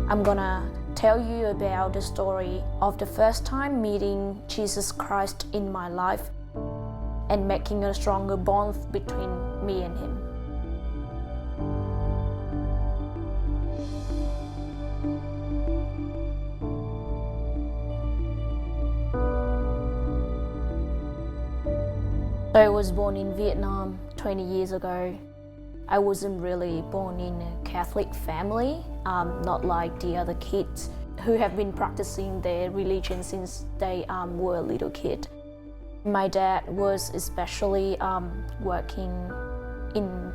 I'm gonna tell you about the story of the first time meeting Jesus Christ in my life and making a stronger bond between me and Him. So I was born in Vietnam 20 years ago. I wasn't really born in a Catholic family, not like the other kids who have been practicing their religion since they were a little kid. My dad was especially working in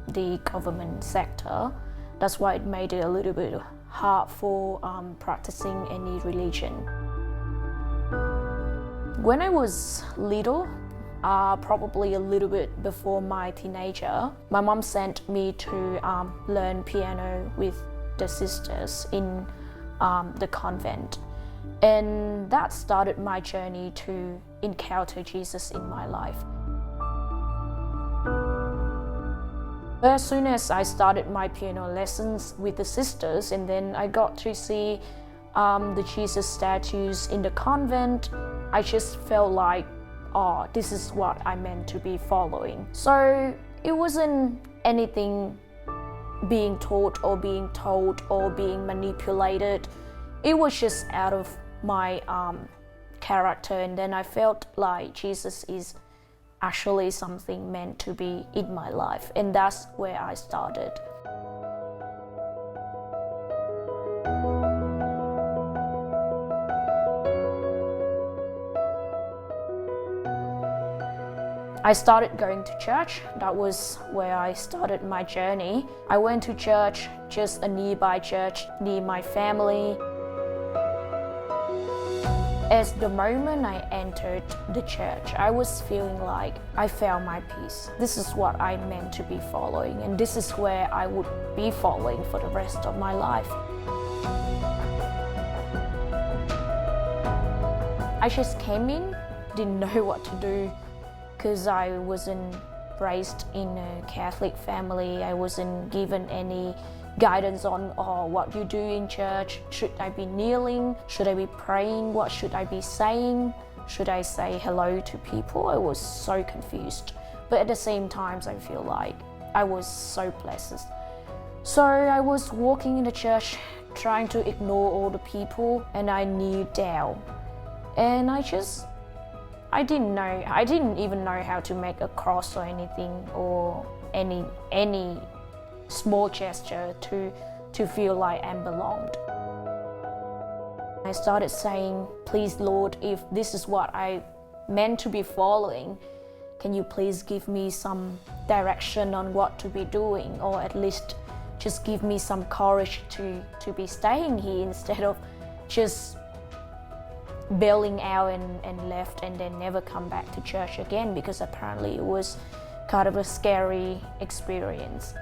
the government sector. That's why it made it a little bit hard for practicing any religion. When I was little, probably a little bit before my teenager, my mom sent me to learn piano with the sisters in the convent. And that started my journey to encounter Jesus in my life. As soon as I started my piano lessons with the sisters, and then I got to see the Jesus statues in the convent, I just felt like, oh, this is what I meant to be following. So it wasn't anything being taught or being told or being manipulated. It was just out of my character, and then I felt like Jesus is actually something meant to be in my life, and that's where I started. I started going to church. That was where I started my journey. I went to church, just a nearby church near my family. As the moment I entered the church, I was feeling like I found my peace. This is what I meant to be following, and this is where I would be following for the rest of my life. I just came in, didn't know what to do, because I wasn't raised in a Catholic family. I wasn't given any guidance on what you do in church. Should I be kneeling? Should I be praying? What should I be saying? Should I say hello to people? I was so confused. But at the same time, I feel like I was so blessed. So I was walking in the church, trying to ignore all the people, and I kneeled down. And I didn't even know how to make a cross or anything, or any small gesture to feel like I belonged. I started saying, please Lord, if this is what I meant to be following, can you please give me some direction on what to be doing, or at least just give me some courage to be staying here instead of just bailing out and left and then never come back to church again, because apparently it was kind of a scary experience.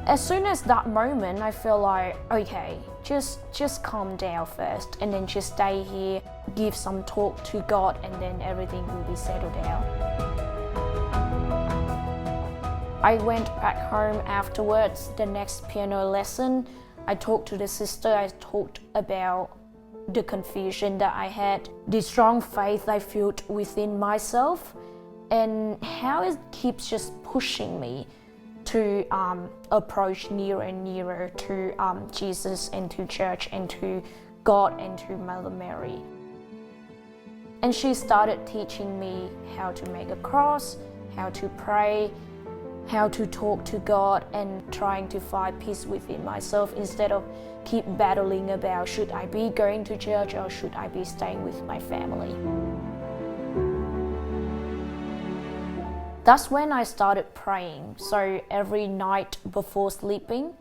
As soon as that moment, I feel like, okay, just calm down first, and then just stay here, give some talk to God, and then everything will be settled down. I went back home afterwards. The next piano lesson, I talked to the sister. I talked about the confusion that I had, the strong faith I felt within myself, and how it keeps just pushing me to approach nearer and nearer to Jesus and to church and to God and to Mother Mary. And she started teaching me how to make a cross, how to pray, how to talk to God, and trying to find peace within myself instead of keep battling about should I be going to church or should I be staying with my family. That's when I started praying. So every night before sleeping,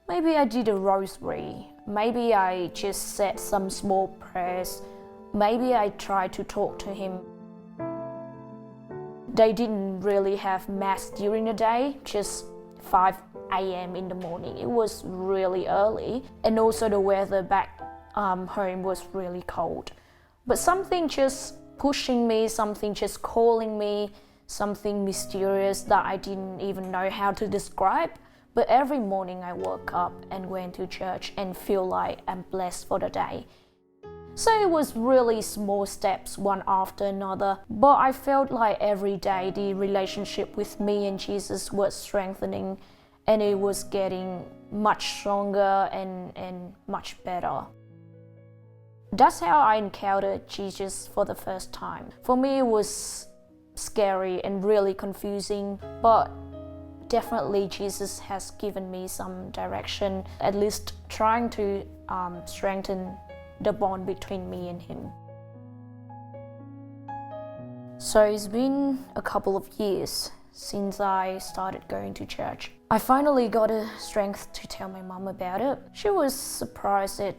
maybe I did a rosary, maybe I just said some small prayers, maybe I tried to talk to Him. They didn't really have mass during the day, just 5 a.m. in the morning. It was really early, and also the weather back home was really cold. But something just pushing me, something just calling me, something mysterious that I didn't even know how to describe, But every morning I woke up and went to church and feel like I'm blessed for the day. So it was really small steps, one after another, but I felt like every day the relationship with me and Jesus was strengthening, and it was getting much stronger and much better. That's how I encountered Jesus for the first time. For me, it was scary and really confusing, but definitely Jesus has given me some direction, at least trying to strengthen the bond between me and him. So it's been a couple of years since I started going to church. I finally got the strength to tell my mom about it. She was surprised at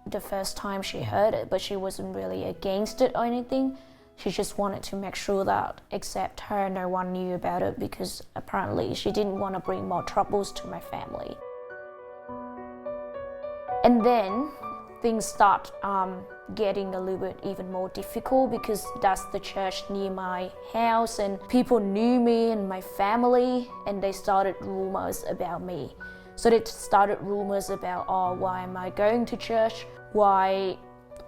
the first time she heard it, but she wasn't really against it or anything. She just wanted to make sure that except her, no one knew about it, because apparently she didn't want to bring more troubles to my family. And then things start getting a little bit even more difficult, because that's the church near my house and people knew me and my family, and they started rumors about me. So they started rumors about, why am I going to church? Why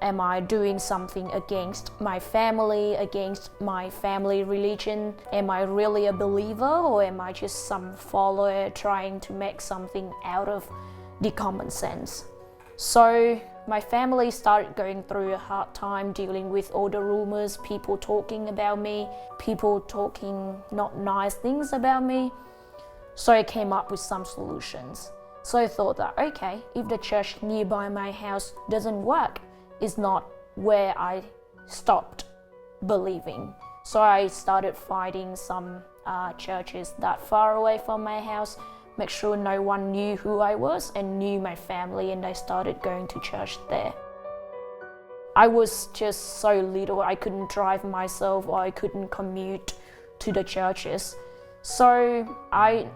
am I doing something against my family, against my family religion? Am I really a believer, or am I just some follower trying to make something out of the common sense? So my family started going through a hard time dealing with all the rumors, people talking about me, people talking not nice things about me. So I came up with some solutions. So I thought that, okay, if the church nearby my house doesn't work, it's not where I stopped believing. So I started finding some churches that far away from my house, make sure no one knew who I was and knew my family, and I started going to church there. I was just so little, I couldn't drive myself or I couldn't commute to the churches. So I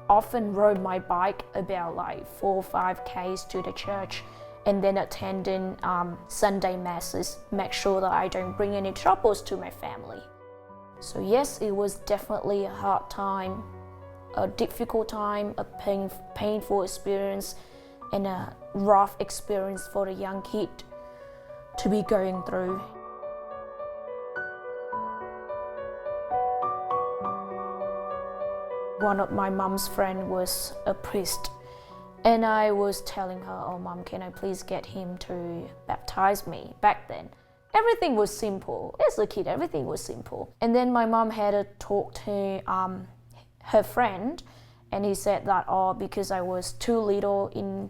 often rode my bike about like 4 or 5 Ks to the church, and then attending Sunday masses, make sure that I don't bring any troubles to my family. So yes, it was definitely a hard time, a difficult time, a painful experience, and a rough experience for a young kid to be going through. One of my mom's friends was a priest, and I was telling her, "Oh, Mom, can I please get him to baptize me?" Back then, everything was simple. As a kid, everything was simple. And then my mom had a talk to her friend, and he said that, because I was too little in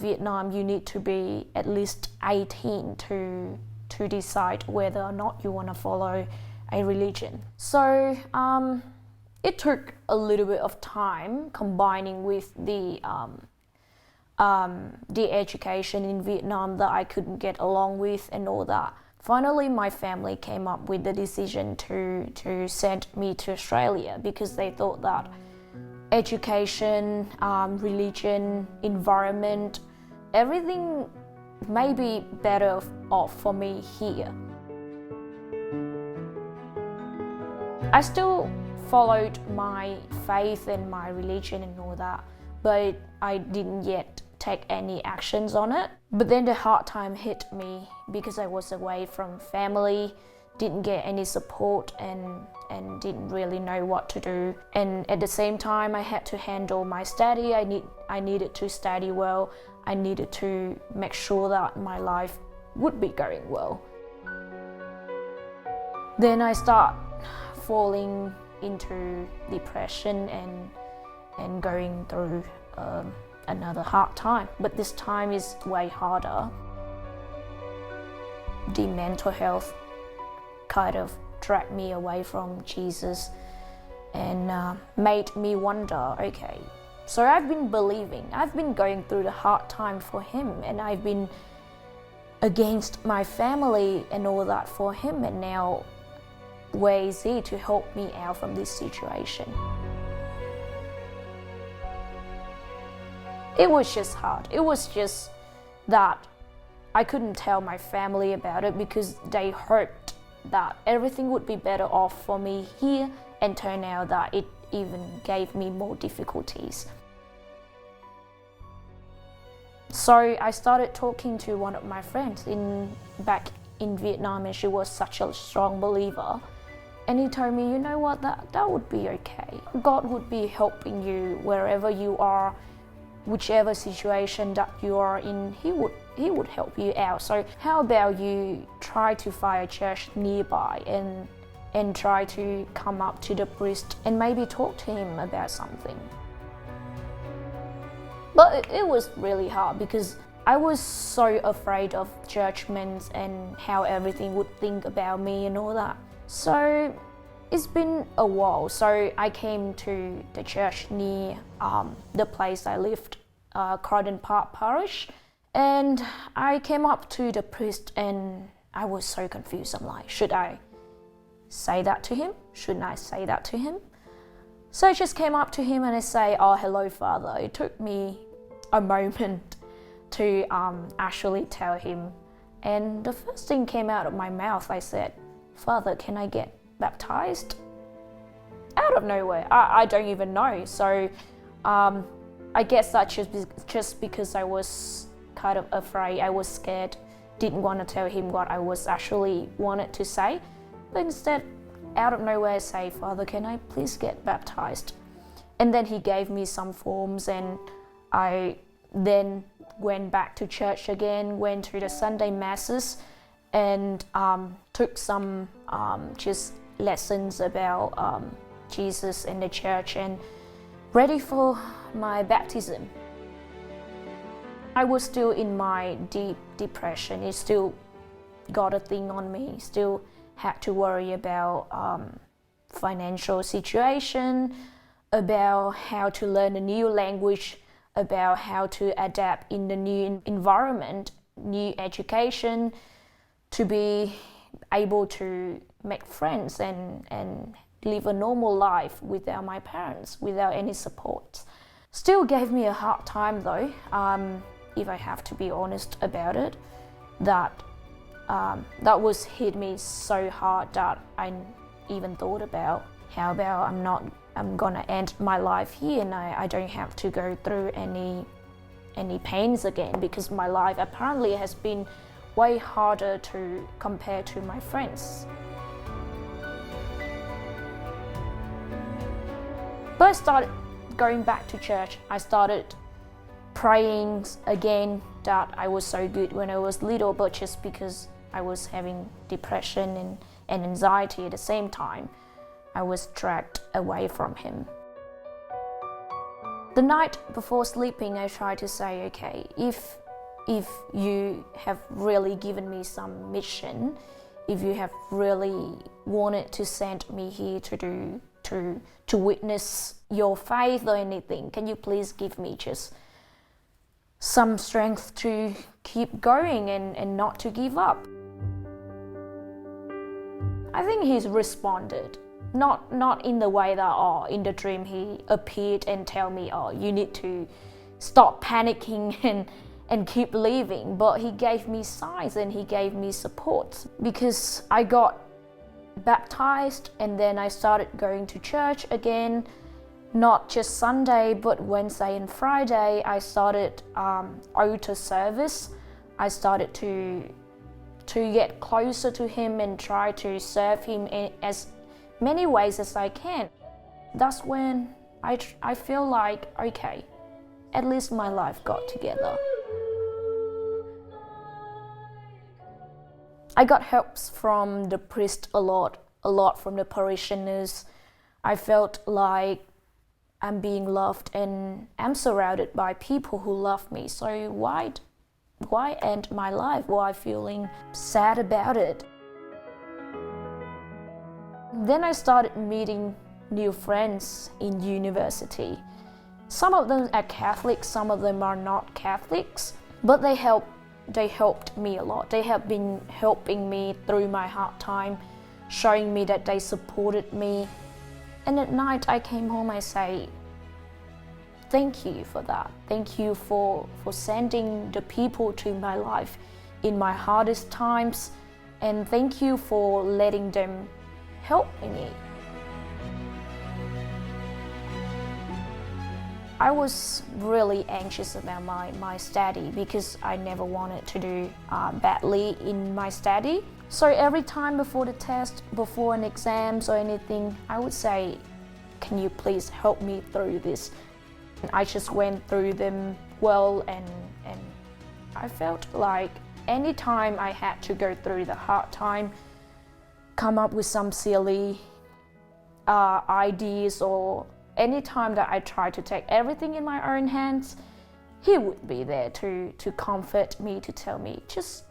Vietnam, you need to be at least 18 to decide whether or not you want to follow a religion. So it took a little bit of time, combining with the education in Vietnam that I couldn't get along with and all that. Finally, my family came up with the decision to send me to Australia, because they thought that education, religion, environment, everything may be better off for me here. I still followed my faith and my religion and all that, but I didn't yet take any actions on it. But then the hard time hit me, because I was away from family, didn't get any support, and didn't really know what to do. And at the same time, I had to handle my study. I needed to study well. I needed to make sure that my life would be going well. Then I start falling into depression and going through another hard time, but this time is way harder. The mental health kind of dragged me away from Jesus and made me wonder, okay, so I've been believing, I've been going through the hard time for him, and I've been against my family and all that for him, and now where is he to help me out from this situation? It was just hard. It was just that I couldn't tell my family about it, because they hoped that everything would be better off for me here, and turned out that even gave me more difficulties. So I started talking to one of my friends back in Vietnam, and she was such a strong believer. And he told me, you know what, that would be okay. God would be helping you wherever you are, whichever situation that you are in, He would help you out. So how about you try to find a church nearby and try to come up to the priest and maybe talk to him about something. But it was really hard because I was so afraid of judgments and how everything would think about me and all that. So it's been a while. So I came to the church near the place I lived, Croydon Park Parish, and I came up to the priest and I was so confused. I'm like, should I say that to him? Shouldn't I say that to him? So I just came up to him and I say, oh, hello, Father. It took me a moment to actually tell him. And the first thing came out of my mouth, I said, Father, can I get baptized? Out of nowhere. I don't even know. So I guess that's just because I was kind of afraid. I was scared, didn't want to tell him what I was actually wanted to say. But instead, out of nowhere, I say, Father, can I please get baptized? And then he gave me some forms, and I then went back to church again, went to the Sunday masses, and took some just lessons about Jesus and the church, and ready for my baptism. I was still in my deep depression. It still got a thing on me. Still had to worry about financial situation, about how to learn a new language, about how to adapt in the new environment, new education, to be able to make friends and live a normal life without my parents, without any support. Still gave me a hard time though, if I have to be honest about it, that was hit me so hard that I even thought about how about I'm gonna end my life here and I don't have to go through any pains again, because my life apparently has been way harder to compare to my friends. But I started going back to church. I started praying again that I was so good when I was little, but just because I was having depression and anxiety at the same time, I was dragged away from Him. The night before sleeping, I tried to say, okay, if you have really given me some mission, if you have really wanted to send me here to witness your faith or anything, can you please give me just some strength to keep going and not to give up? I think He's responded. Not in the way that, in the dream He appeared and tell me, you need to stop panicking and keep believing, but He gave me signs and He gave me support, because I got baptized and then I started going to church again, not just Sunday but Wednesday and Friday. I started altar service. I started to get closer to Him and try to serve Him in as many ways as I can. That's when I feel like, okay, at least my life got together. I got helps from the priest a lot from the parishioners. I felt like I'm being loved and I'm surrounded by people who love me. So why end my life? Why feeling sad about it? Then I started meeting new friends in university. Some of them are Catholics, some of them are not Catholics, but they helped me a lot. They have been helping me through my hard time, showing me that they supported me. And at night I came home, I say, thank you for that. Thank you for sending the people to my life in my hardest times, and thank you for letting them help me. I was really anxious about my study because I never wanted to do badly in my study. So every time before the test, before an exams or anything, I would say, can you please help me through this? And I just went through them well, and I felt like any time I had to go through the hard time, come up with some silly ideas, or any time that I tried to take everything in my own hands, he would be there to comfort me, to tell me, just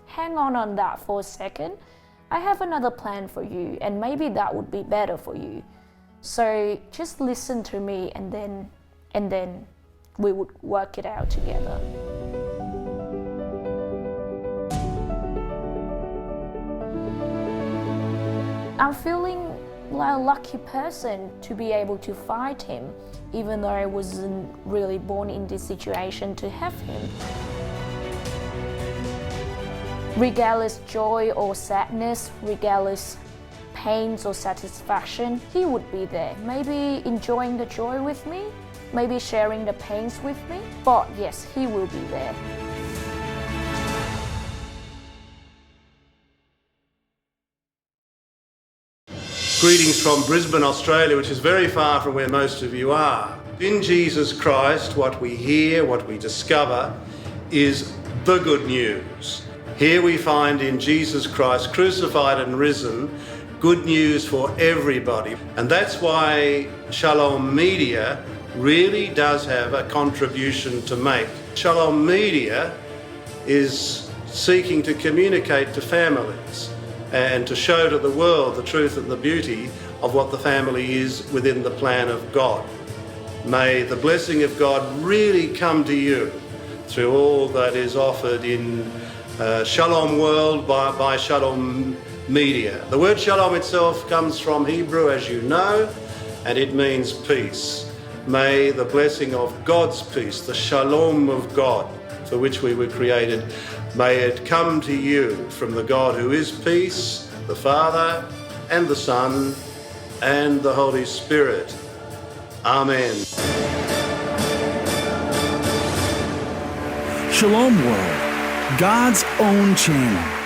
hang on that for a second. I have another plan for you, and maybe that would be better for you. So just listen to me, and then we would work it out together. I'm feeling like a lucky person to be able to fight him, even though I wasn't really born in this situation to have him. Regardless joy or sadness, regardless pains or satisfaction, he would be there. Maybe enjoying the joy with me, maybe sharing the pains with me, but yes, he will be there. Greetings from Brisbane, Australia, which is very far from where most of you are. In Jesus Christ, what we hear, what we discover, is the good news. Here we find in Jesus Christ, crucified and risen, good news for everybody. And that's why Shalom Media really does have a contribution to make. Shalom Media is seeking to communicate to families and to show to the world the truth and the beauty of what the family is within the plan of God. May the blessing of God really come to you through all that is offered in Shalom World by Shalom Media. The word Shalom itself comes from Hebrew, as you know, and it means peace. May the blessing of God's peace, the Shalom of God, for which we were created, may it come to you from the God who is peace, the Father and the Son and the Holy Spirit. Amen. Shalom World, God's own channel.